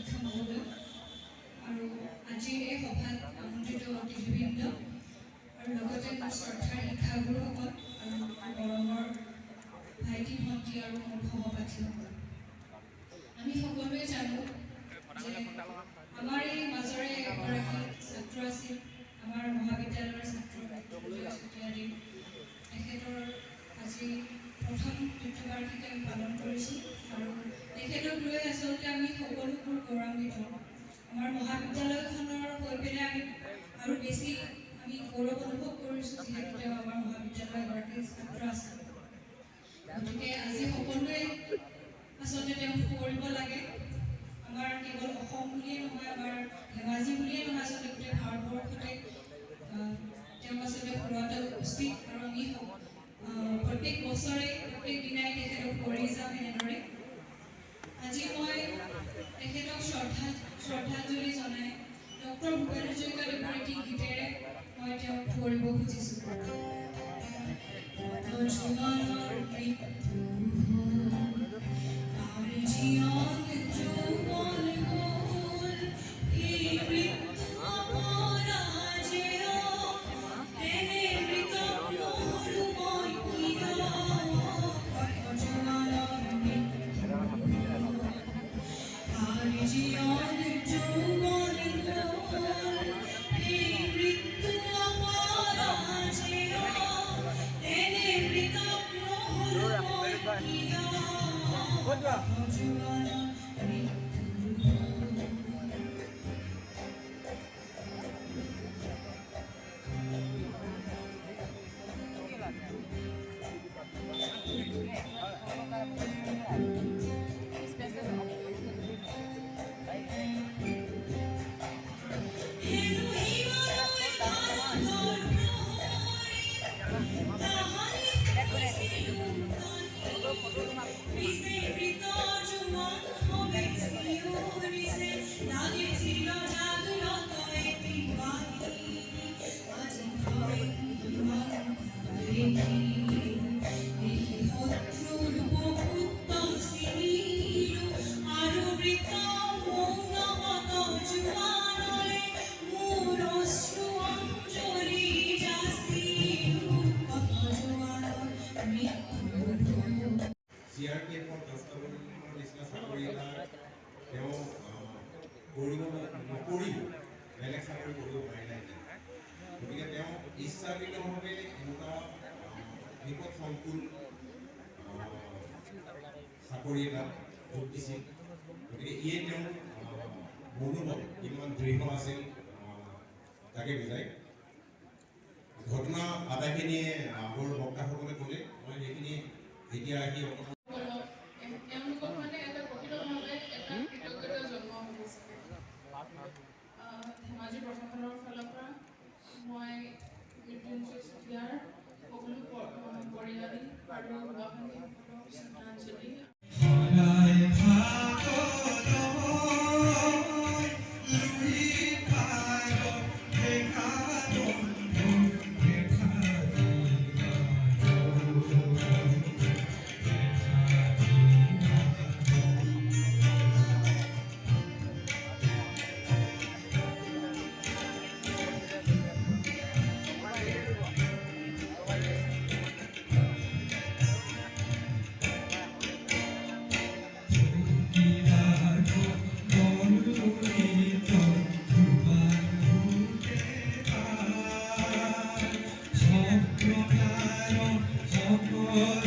অধ্যক্ষ মহোদয় আৰু আজিৰ এই সভাত আমন্ত্ৰিত অতিথিবৃন্দ আৰু লগতে মোৰ শ্ৰদ্ধাৰ শিক্ষাগুৰুসকল আৰু মৰমৰ ভাইটি ভণ্টি আৰু মোৰ সহপাঠীসকল, আমি সকলোৱে জানো যে আমাৰ এই মাজৰে এগৰাকী ছাত্ৰ আছিল, আমাৰ মহাবিদ্যালয়ৰ ছাত্ৰ চুতীয়াদেৱ। তেখেতৰ আজি প্ৰথম মৃত্যুবাৰ্ষিকী আমি পালন কৰিছোঁ আৰু তেখেতক লৈ আচলতে আমি সকলোবোৰ গৌৰৱান্বিত। আমাৰ মহাবিদ্যালয়খনৰ হৈ পেলাই আমি আৰু বেছি আমি গৌৰৱ অনুভৱ কৰিছোঁ, যিহেতু তেওঁ আমাৰ মহাবিদ্যালয়ৰ এগৰাকী ছাত্ৰ আছিল। গতিকে আজি সকলোৱে আচলতে তেওঁক কৰিব লাগে। আমাৰ কেৱল অসম বুলিয়ে নহয়, আমাৰ ধেমাজি বুলিয়ে নহয়, আচলতে গোটেই ভাৰতবৰ্ষতে তেওঁক আচলতে ফুৰোৱাটো উচিত আৰু আমি প্ৰত্যেক বছৰে প্ৰত্যেক দিনাই তেখেতক কৰি যাম এনেদৰে। আজি মই তেখেতক শ্ৰদ্ধাঞ্জলি জনাই ডক্টৰ ভূপেন হাজৰিকাদেৱৰ এটি গীতেৰে মই তেওঁক কৰিব খুজিছোঁ। CRPFৰ দস্তাবেজৰ নিচিনা চাকৰি এটা তেওঁ কৰিব নকৰিব, বেলেগ চাকৰি কৰিব পাৰিলে। গতিকে তেওঁ ইচ্ছাকৃতভাৱে এনেকুৱা বিপদসংকুল চাকৰি এটাত যোগ দিছিল। গতিকে ইয়ে তেওঁৰ মনোবল কিমান দৃঢ় আছিল তাকে বুজায়। ঘটনা আটাইখিনিয়ে আগৰ বক্তাসকলে ক'লে, মই সেইখিনি এতিয়া আহি ধেমাজি প্ৰশাসনৰ ফালৰ পৰা মই মৃত্যুঞ্জয় চুতীয়াৰ সকলো পৰিয়াল আৰু বাসিন্দাসকলক শ্ৰদ্ধাঞ্জলি Oh